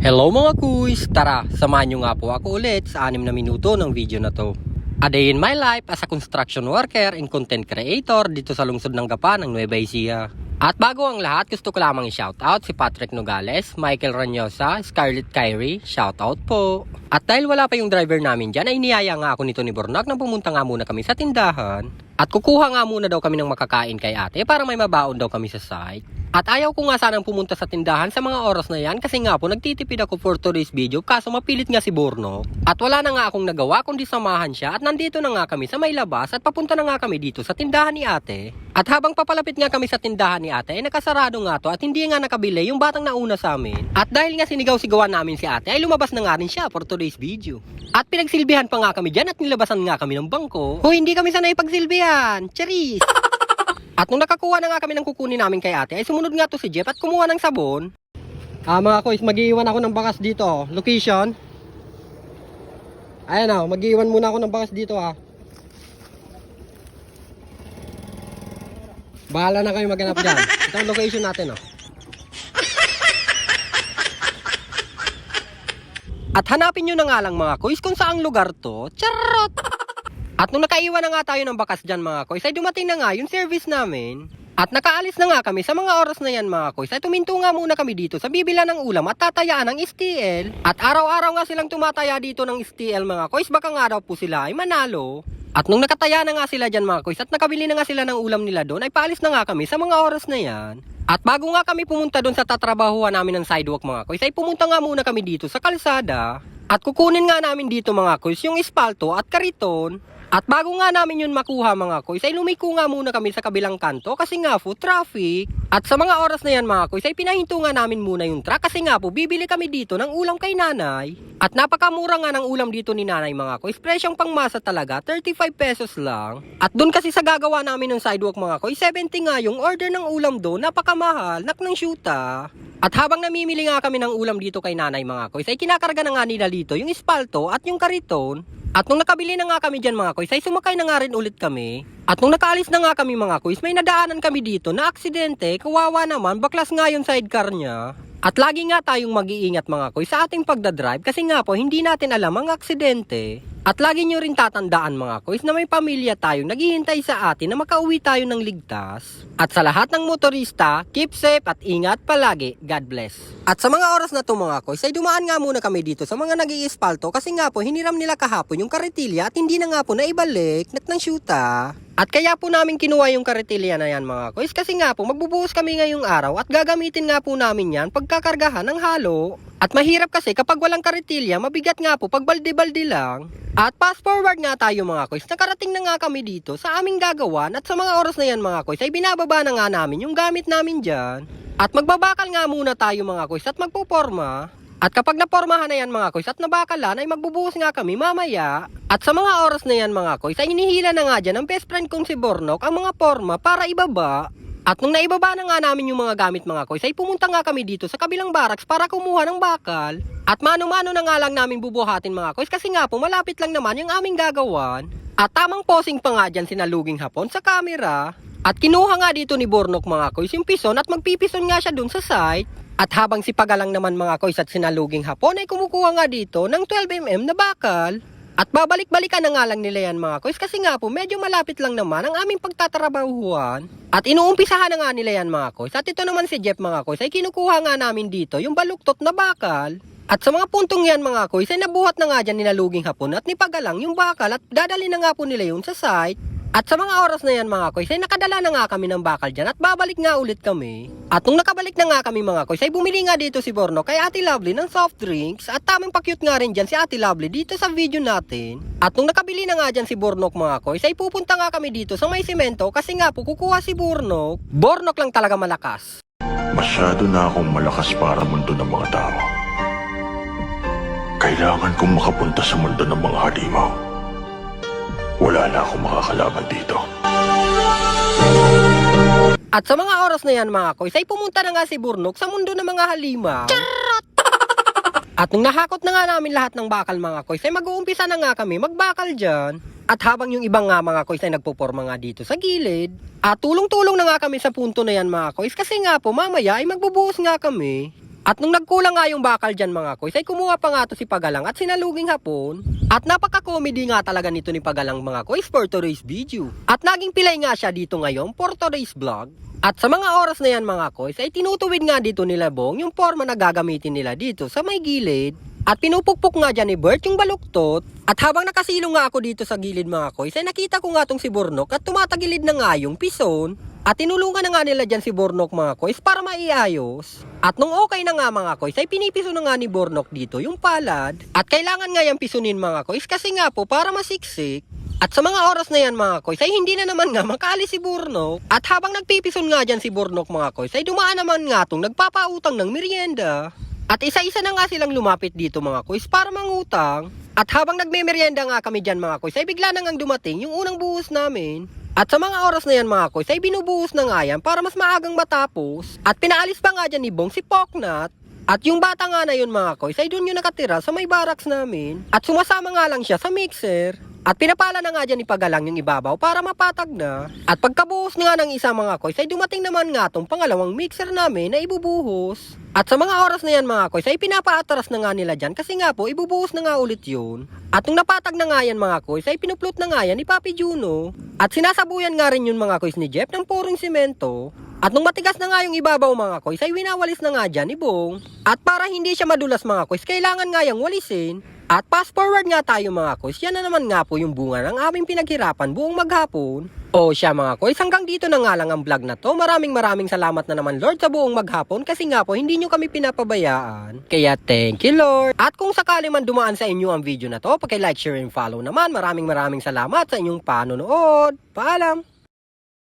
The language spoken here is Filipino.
Hello mga kuys! Tara, samahan nyo nga po ako ulit sa 6 na minuto ng video na to. A day in my life as a construction worker and content creator dito sa lungsod ng Gapan ng Nueva Ecija. At bago ang lahat, gusto ko lamang i-shoutout si Patrick Nogales, Michael Ranyosa, Scarlett Kyrie, shoutout po. At dahil wala pa yung driver namin dyan, ay niyaya nga ako nito ni Bornak na pumunta nga muna kami sa tindahan. At kukuha nga muna daw kami ng makakain kay ate para may mabaon daw kami sa site. At ayaw ko nga sanang pumunta sa tindahan sa mga oras na yan kasi nga po nagtitipid ako for today's video kaso mapilit nga si Borno. At wala na nga akong nagawa kundi samahan siya at nandito na nga kami sa may labas at papunta na nga kami dito sa tindahan ni ate. At habang papalapit nga kami sa tindahan ni ate ay nakasarado nga to at hindi nga nakabili yung batang nauna sa amin. At dahil nga sinigaw-sigawan namin si ate ay lumabas na nga rin siya for today's video. At pinagsilbihan pa nga kami dyan at nilabasan nga kami ng bangko. Hoy, hindi kami sanay pagsilbihan. Charis! At nung nakakuha na nga kami ng kukunin namin kay ate, ay sumunod nga to si Jeff at kumuha ng sabon. Mga kuys, mag-iiwan ako ng bakas dito. Location. Ayan mag-iiwan muna ako ng bakas dito Bahala na kayo maghanap dyan. Ito ang location natin At hanapin nyo na nga lang mga kuys kung saang lugar to. Charot! At nung nakaiwan na nga tayo ng bakas dyan mga kuys, ay dumating na nga yung service namin. At nakaalis na nga kami sa mga oras na yan mga kuys, ay tuminto nga muna kami dito sa bibila ng ulam at tatayaan ng STL. At araw-araw nga silang tumataya dito ng STL mga kuys, baka nga daw po sila ay manalo. At nung nakataya na nga sila dyan mga kuys at nakabili na nga sila ng ulam nila doon, ay paalis na nga kami sa mga oras na yan. At bago nga kami pumunta doon sa tatrabahuan namin ng sidewalk mga kuys, ay pumunta nga muna kami dito sa kalsada. At kukunin nga namin dito mga kuys yung espalto at kariton. At bago nga namin yun makuha mga kuys, ay lumiko nga muna kami sa kabilang kanto kasi nga po traffic. At sa mga oras na yan mga kuys, ay pinahinto nga namin muna yung truck kasi nga po bibili kami dito ng ulam kay nanay. At napakamura nga ng ulam dito ni nanay mga kuys, presyong pangmasa talaga, 35 pesos lang. At doon kasi sa gagawa namin ng sidewalk mga kuys, 70 nga yung order ng ulam doon, napakamahal, ng syuta. At habang namimili nga kami ng ulam dito kay nanay mga kuys, ay kinakarga na nga nila dito yung espalto at yung kariton. At nung nakabili na nga kami dyan mga kuys, ay sumakay na nga rin ulit kami. At nung nakaalis na nga kami mga kuys, may nadaanan kami dito na aksidente, kawawa naman, baklas nga yung sidecar niya. At lagi nga tayong mag-iingat mga kuys sa ating pagdadrive kasi nga po hindi natin alam ang aksidente. At lagi nyo rin tatandaan mga kuys na may pamilya tayong naghihintay sa atin na makauwi tayo ng ligtas. At sa lahat ng motorista, keep safe at ingat palagi. God bless. At sa mga oras na to mga kuys ay dumaan nga muna kami dito sa mga nag-iispalto kasi nga po hiniram nila kahapon yung karetilya at hindi na nga po naibalik ng syuta. At kaya po namin kinuha yung karetilya na yan mga kuys kasi nga po magbubuhos kami ngayong araw at gagamitin nga po namin yan pagkakargahan ng halo. At mahirap kasi kapag walang karetilya, mabigat nga po pag balde-balde lang. At fast forward nga tayo mga kuys, nakarating na nga kami dito sa aming gagawan at sa mga oras na yan mga kuys ay binababa na nga namin yung gamit namin dyan. At magbabakal nga muna tayo mga kuys at magpuporma. At kapag napormahan na yan mga kuys at nabakalan ay magbubuhos nga kami mamaya. At sa mga oras na yan mga kuys ay hinihila na nga dyan ng best friend kong si Bornok ang mga porma para ibaba. At nung naibaba na nga namin yung mga gamit mga kuys ay pumunta nga kami dito sa kabilang barracks para kumuha ng bakal. At mano-mano na nga lang namin bubuhatin mga kuys kasi nga po malapit lang naman yung aming gagawan. At tamang posing pa nga dyan sinaluging hapon sa camera. At kinuha nga dito ni Bornok mga kuys yung pison at magpipison nga siya dun sa site. At habang si Pagalang naman mga kuys at sinaluging hapon ay kumukuha nga dito ng 12mm na bakal. At babalik-balikan na nga lang nila yan mga kuys kasi nga po medyo malapit lang naman ang aming pagtatrabahuan. At inuumpisahan na nga nila yan mga kuys. At ito naman si Jeff mga kuys ay kinukuha nga namin dito yung baluktot na bakal. At sa mga puntong yan mga kuys ay nabuhat na nga dyan ninaluging hapon at ni Pagalang yung bakal at dadali na nga po nila yun sa site. At sa mga oras na yan mga kuys ay nakadala na nga kami ng bakal dyan at babalik nga ulit kami. At nung nakabalik na nga kami mga kuys ay bumili nga dito si Borno kay Ate Lovely ng soft drinks. At tamang pa-cute nga rin dyan si Ate Lovely dito sa video natin. At nung nakabili na nga dyan si Bornok mga kuys ay pupunta nga kami dito sa may semento kasi nga po kukuha si Bornok. Bornok lang talaga malakas. Masyado na akong malakas para mundo ng mga tao. Kailangan kong makapunta sa mundo ng mga halimaw. Wala na akong makakalaban dito. At sa mga oras na yan mga kuys ay pumunta na nga si Bornok sa mundo ng mga halimaw. Charot! At nung nahakot na nga namin lahat ng bakal mga kuys ay mag-uumpisa na nga kami magbakal dyan. At habang yung ibang nga mga kuys ay nagpuporma nga dito sa gilid. At tulong-tulong na nga kami sa punto na yan mga kuys kasi nga po mamaya ay magbubuhos nga kami. At nung nagkulang nga yung bakal dyan mga koys, ay kumuha pa nga to si Pagalang at sinaluging hapon. At napaka-comedy nga talaga nito ni Pagalang mga koys for today's video. At naging pilay nga siya dito ngayon for today's vlog. At sa mga oras na yan mga koys, ay tinutuwid nga dito nila Bong yung forma na gagamitin nila dito sa may gilid. At pinupukpok nga dyan ni Bert yung baluktot. At habang nakasilong nga ako dito sa gilid mga koys, ay nakita ko nga tong si Bornok at tumatagilid na nga yung pison. At tinulungan na nga nila dyan si Bornok mga koys para maiayos. At nung okay na nga mga koys, ay pinipiso na nga ni Bornok dito yung palad. At kailangan nga yung pisunin mga koys kasi nga po para masiksik. At sa mga oras na yan mga koys, ay hindi na naman nga makaalis si Bornok. At habang nagpipison nga dyan si Bornok mga koys, ay dumaan naman nga tong nagpapautang ng merienda. At isa-isa na nga silang lumapit dito mga koys para mangutang. At habang nagme-merienda nga kami dyan mga koys, ay bigla na ngang dumating yung unang buhos namin. At sa mga oras na yan mga koys, ay binubuhos na nga yan para mas maagang matapos. At pinaalis pa nga dyan ni Bong si Poknat. At yung bata nga na yun mga koys, ay doon yung nakatira sa may barracks namin. At sumasama nga lang siya sa mixer. At pinapala na nga dyan ni Pagalang yung ibabaw para mapatag na. At pagkabuhos nga ng isa mga koys, ay dumating naman nga tong pangalawang mixer namin na ibubuhos. At sa mga oras na yan mga koys, ay pinapaatras na nga nila dyan kasi nga po ibubuhos na nga ulit yun. At nung napatag na nga yan mga koys, ay pinuplot na nga yan ni Papi Juno. At sinasabuyan nga rin yun mga koys ni Jeff ng puring simento. At nung matigas na nga yung ibabaw mga koys, ay winawalis na nga dyan ni Bong. At para hindi siya madulas mga koys, kailangan nga yung walisin. At fast forward nga tayo mga koys, yan na naman nga po yung bunga ng aming pinaghirapan buong maghapon. O siya mga koys, hanggang dito na nga lang ang vlog na to. Maraming salamat na naman Lord sa buong maghapon kasi nga po hindi nyo kami pinapabayaan. Kaya thank you Lord. At kung sakali man dumaan sa inyo ang video na to, paki-like, share, and follow naman. Maraming salamat sa inyong panonood. Paalam!